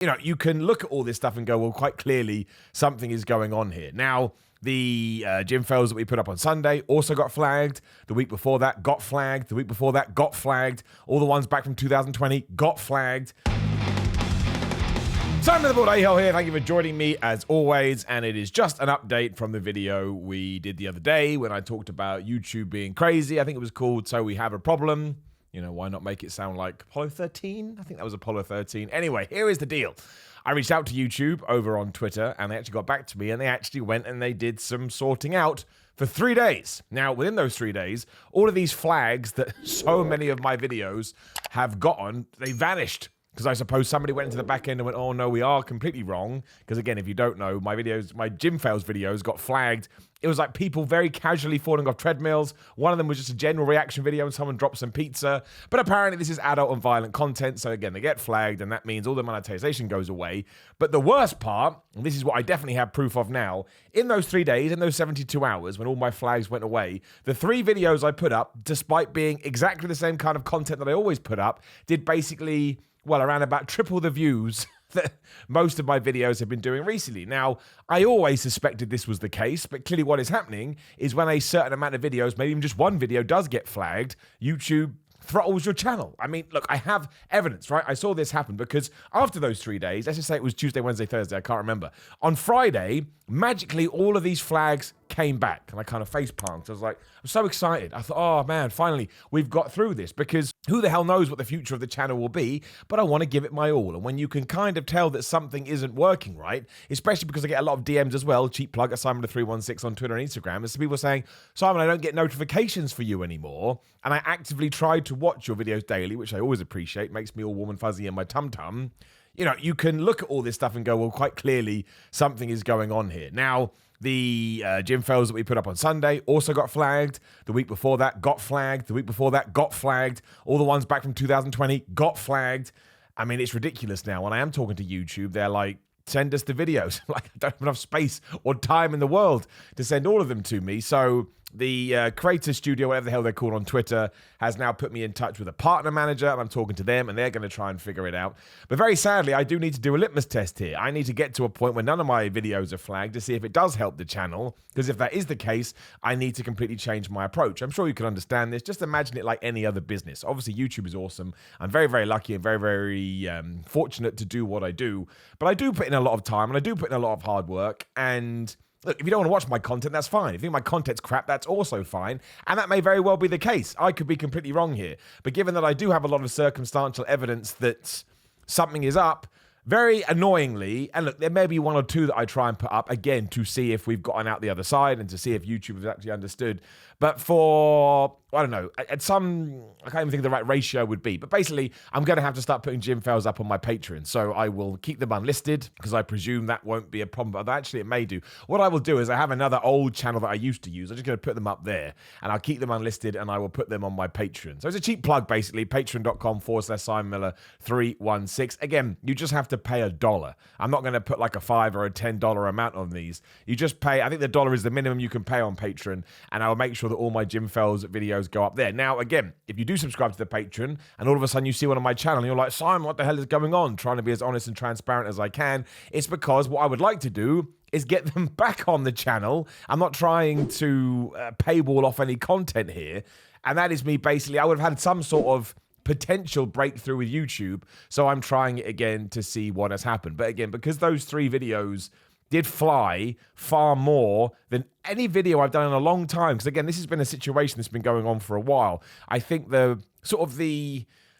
You can look at all this stuff and go, well, quite clearly something is going on here. Now, the gym fails that we put up on Sunday also got flagged. The week before that got flagged. The week before that got flagged. All the ones back from 2020 got flagged. Simon the Board A-Hole here. Thank you for joining me as always. And it is just an update from the video we did the other day when I talked about YouTube being crazy. I think it was called So We Have a Problem. Why not make it sound like Apollo 13? I think that was Apollo 13. Anyway, here is the deal. I reached out to YouTube over on Twitter, and they actually got back to me, and they actually went and they did some sorting out for 3 days. Now, within those 3 days, all of these flags that so many of my videos have gotten, they vanished. Because I suppose somebody went into the back end and went, oh no, we are completely wrong. Because again, if you don't know, my gym fails videos got flagged. It was like people very casually falling off treadmills. One of them was just a general reaction video and someone dropped some pizza. But apparently this is adult and violent content. So again, they get flagged and that means all the monetization goes away. But the worst part, and this is what I definitely have proof of now, in those 3 days, in those 72 hours, when all my flags went away, the 3 videos I put up, despite being exactly the same kind of content that I always put up, did basically, well, around about triple the views that most of my videos have been doing recently. Now, I always suspected this was the case, but clearly what is happening is when a certain amount of videos, maybe even just one video, does get flagged, YouTube throttles your channel. I mean, look, I have evidence, right? I saw this happen because after those 3 days, let's just say it was Tuesday, Wednesday, Thursday, I can't remember. On Friday, magically, all of these flags came back and I kind of face palmed. I was like, I'm so excited. I thought, oh man, finally, we've got through this because who the hell knows what the future of the channel will be, but I want to give it my all. And when you can kind of tell that something isn't working right, especially because I get a lot of DMs as well, cheap plug at Simon316 on Twitter and Instagram, and some people saying, Simon, I don't get notifications for you anymore. And I actively try to watch your videos daily, which I always appreciate, makes me all warm and fuzzy in my tum-tum. You can look at all this stuff and go, well, quite clearly something is going on here. Now, the gym fails that we put up on Sunday also got flagged. The week before that got flagged. The week before that got flagged. All the ones back from 2020 got flagged. I mean, it's ridiculous now. When I am talking to YouTube, they're like, send us the videos. Like, I don't have enough space or time in the world to send all of them to me. So the Creator Studio, whatever the hell they're called on Twitter, has now put me in touch with a partner manager, and I'm talking to them, and they're going to try and figure it out. But very sadly, I do need to do a litmus test here. I need to get to a point where none of my videos are flagged to see if it does help the channel, because if that is the case, I need to completely change my approach. I'm sure you can understand this. Just imagine it like any other business. Obviously, YouTube is awesome. I'm very, very lucky and very, very fortunate to do what I do, but I do put in a lot of time, and I do put in a lot of hard work, and look, if you don't want to watch my content, that's fine. If you think my content's crap, that's also fine. And that may very well be the case. I could be completely wrong here. But given that I do have a lot of circumstantial evidence that something is up, very annoyingly, and look, there may be 1 or 2 that I try and put up, again, to see if we've gotten out the other side and to see if YouTube has actually understood. But for, I don't know, at some, I can't even think of the right ratio would be. But basically, I'm going to have to start putting gym fails up on my Patreon. So I will keep them unlisted because I presume that won't be a problem. But actually, it may do. What I will do is I have another old channel that I used to use. I'm just going to put them up there. And I'll keep them unlisted and I will put them on my Patreon. So it's a cheap plug, basically. Patreon.com/Simon Miller 316. Again, you just have to pay $1. I'm not going to put like a $5 or a $10 amount on these. You just pay, I think the $1 is the minimum you can pay on Patreon. And I'll make sure that all my gym fails videos go up there. Now, again, if you do subscribe to the Patreon and all of a sudden you see one on my channel and you're like, Simon, what the hell is going on? Trying to be as honest and transparent as I can. It's because what I would like to do is get them back on the channel. I'm not trying to paywall off any content here. And that is me basically, I would have had some sort of potential breakthrough with YouTube. So I'm trying it again to see what has happened. But again, because those 3 videos did fly far more than any video I've done in a long time. Because again, this has been a situation that's been going on for a while. I think the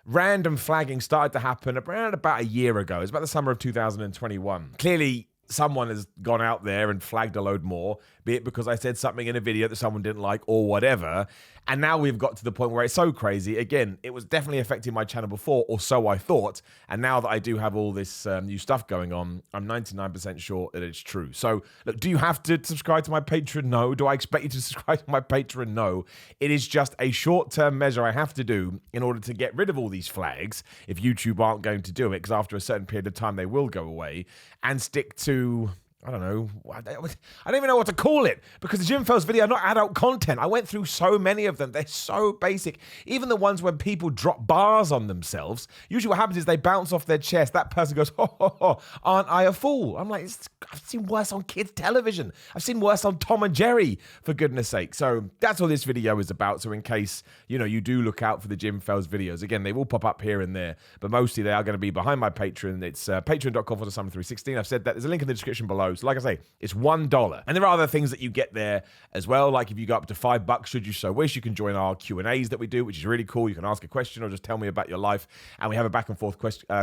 random flagging started to happen around about a year ago. It was about the summer of 2021. Clearly, someone has gone out there and flagged a load more, be it because I said something in a video that someone didn't like or whatever. And now we've got to the point where it's so crazy. Again, it was definitely affecting my channel before, or so I thought. And now that I do have all this new stuff going on, I'm 99% sure that it's true. So, look, do you have to subscribe to my Patreon? No. Do I expect you to subscribe to my Patreon? No. It is just a short-term measure I have to do in order to get rid of all these flags, if YouTube aren't going to do it, because after a certain period of time, they will go away, and stick to I don't know. I don't even know what to call it because the Jim Fails video are not adult content. I went through so many of them. They're so basic. Even the ones when people drop bars on themselves, usually what happens is they bounce off their chest. That person goes, ho, ho, ho, aren't I a fool? I'm like, I've seen worse on kids' television. I've seen worse on Tom and Jerry, for goodness sake. So that's all this video is about. So in case, you do look out for the Jim Fails videos, again, they will pop up here and there, but mostly they are going to be behind my Patreon. It's patreon.com/Simon316. I've said that. There's a link in the description below. So like I say, it's $1. And there are other things that you get there as well. Like if you go up to $5, should you so wish, you can join our Q&As that we do, which is really cool. You can ask a question or just tell me about your life. And we have a back and forth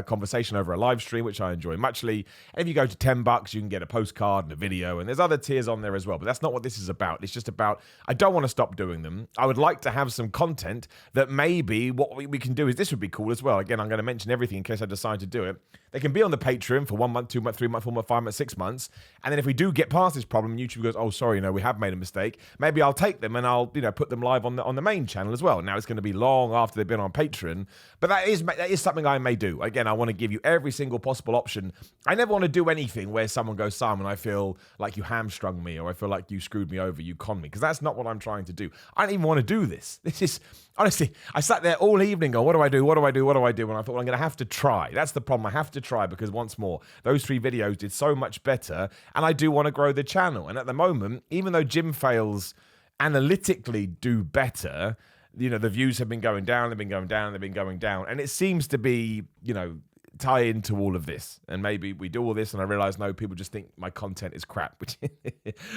conversation over a live stream, which I enjoy muchly. And if you go to $10, you can get a postcard and a video. And there's other tiers on there as well. But that's not what this is about. It's just about, I don't want to stop doing them. I would like to have some content that maybe what we can do is, this would be cool as well. Again, I'm going to mention everything in case I decide to do it. They can be on the Patreon for 1 month, 2 months, 3 months, 4 months, 5 months, 6 months. And then if we do get past this problem, YouTube goes, oh, sorry, we have made a mistake. Maybe I'll take them and I'll, put them live on the main channel as well. Now it's going to be long after they've been on Patreon, but that is something I may do. Again, I want to give you every single possible option. I never want to do anything where someone goes, Simon, I feel like you hamstrung me, or I feel like you screwed me over, you conned me, because that's not what I'm trying to do. I don't even want to do this. This is, honestly, I sat there all evening going, what do I do? What do I do? What do I do? And I thought, well, I'm going to have to try. That's the problem. I have to try because once more, those 3 videos did so much better, and I do want to grow the channel. And at the moment, even though Jim Fails analytically do better, the views have been going down, they've been going down, they've been going down. And it seems to be, tie into all of this. And maybe we do all this and I realize, no, people just think my content is crap,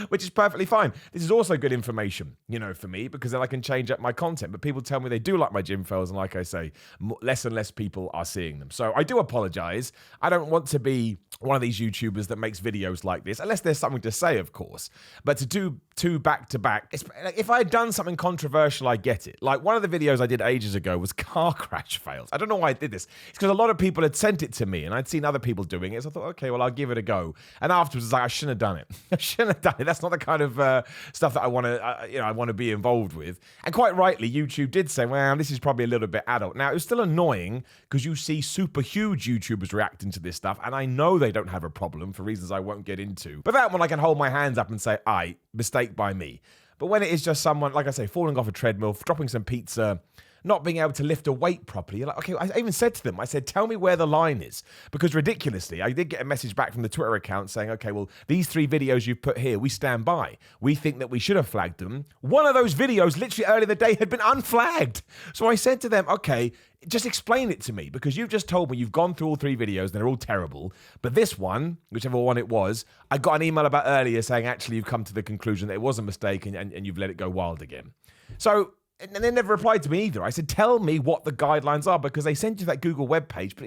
which is perfectly fine. This is also good information, for me, because then I can change up my content. But people tell me they do like my Jim Fails, and like I say, less and less people are seeing them. So I do apologize. I don't want to be one of these YouTubers that makes videos like this, unless there's something to say, of course. But to do 2 back-to-back, if I had done something controversial, I get it. Like one of the videos I did ages ago was car crash fails. I don't know why I did this. It's because a lot of people had sent it to me and I'd seen other people doing it. So I thought, okay, well, I'll give it a go. And afterwards, it's like, I shouldn't have done it. I shouldn't have done it. That's not the kind of stuff that I want to, I want to be involved with. And quite rightly, YouTube did say, well, this is probably a little bit adult. Now, it was still annoying because you see super huge YouTubers reacting to this stuff. And I know they don't have a problem for reasons I won't get into. But that one, I can hold my hands up and say, aye, mistake by me. But when it is just someone, like I say, falling off a treadmill, dropping some pizza, not being able to lift a weight properly, you're like, okay, I even said to them, I said, tell me where the line is. Because ridiculously, I did get a message back from the Twitter account saying, okay, well, these 3 videos you've put here, we stand by. We think that we should have flagged them. One of those videos, literally earlier in the day, had been unflagged. So I said to them, okay, just explain it to me, because you've just told me you've gone through all 3 videos and they're all terrible. But this one, whichever one it was, I got an email about earlier saying, actually, you've come to the conclusion that it was a mistake and you've let it go wild again. So, and they never replied to me either. I said, tell me what the guidelines are, because they sent you that Google webpage, but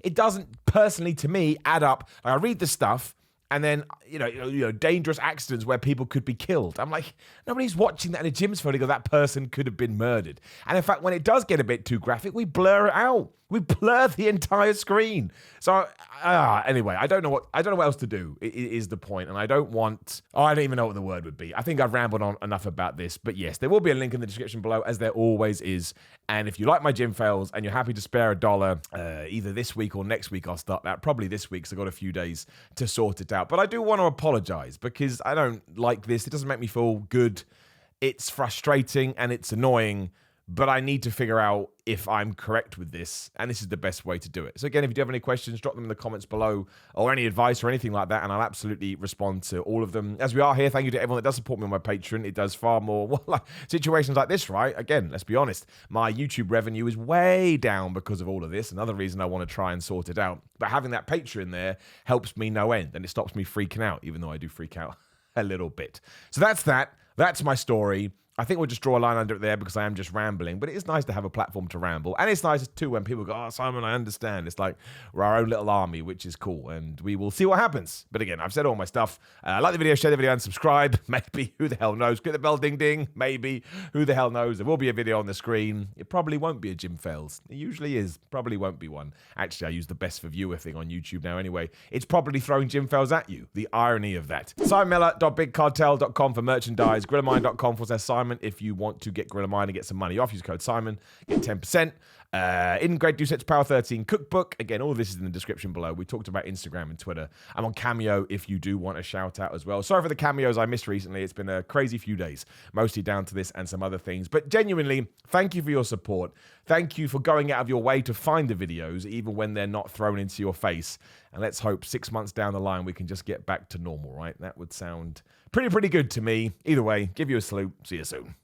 it doesn't personally to me add up. I read the stuff and then, dangerous accidents where people could be killed. I'm like, nobody's watching that in a Jim's photo. That person could have been murdered. And in fact, when it does get a bit too graphic, we blur it out. We blur the entire screen. So anyway, I don't know what else to do. Is the point, and I don't even know what the word would be. I think I've rambled on enough about this, but yes, there will be a link in the description below, as there always is. And if you like my Jim Fails and you're happy to spare $1, either this week or next week, I'll start that. Probably this week, so I've got a few days to sort it out. But I do want to apologize because I don't like this. It doesn't make me feel good. It's frustrating and it's annoying. But I need to figure out if I'm correct with this, and this is the best way to do it. So again, if you do have any questions, drop them in the comments below, or any advice or anything like that, and I'll absolutely respond to all of them. As we are here, thank you to everyone that does support me on my Patreon. It does far more, well, situations like this, right? Again, let's be honest, my YouTube revenue is way down because of all of this. Another reason I want to try and sort it out. But having that Patreon there helps me no end, and it stops me freaking out, even though I do freak out a little bit. So that's that. That's my story. I think we'll just draw a line under it there because I am just rambling, but it is nice to have a platform to ramble. And it's nice too when people go, oh, Simon, I understand. It's like we're our own little army, which is cool. And we will see what happens. But again, I've said all my stuff. Like the video, share the video, and subscribe. Maybe. Who the hell knows? Click the bell, ding, ding. Maybe. Who the hell knows? There will be a video on the screen. It probably won't be a Jim Fails. It usually is. Probably won't be one. Actually, I use the best for viewer thing on YouTube now anyway. It's probably throwing Jim Fails at you. The irony of that. SimonMiller.bigcartel.com for merchandise. GorillaMine.com for Simon if you want to get Gorilla Mine and get some money off. Use code Simon, get 10%. In Great Doucette's Power 13 cookbook. Again, all of this is in the description below. We talked about Instagram and Twitter. I'm on Cameo if you do want a shout out as well. Sorry for the cameos I missed recently. It's been a crazy few days, mostly down to this and some other things. But genuinely, thank you for your support. Thank you for going out of your way to find the videos, even when they're not thrown into your face. And let's hope 6 months down the line, we can just get back to normal, right? That would sound pretty good to me. Either way, give you a salute. See you soon.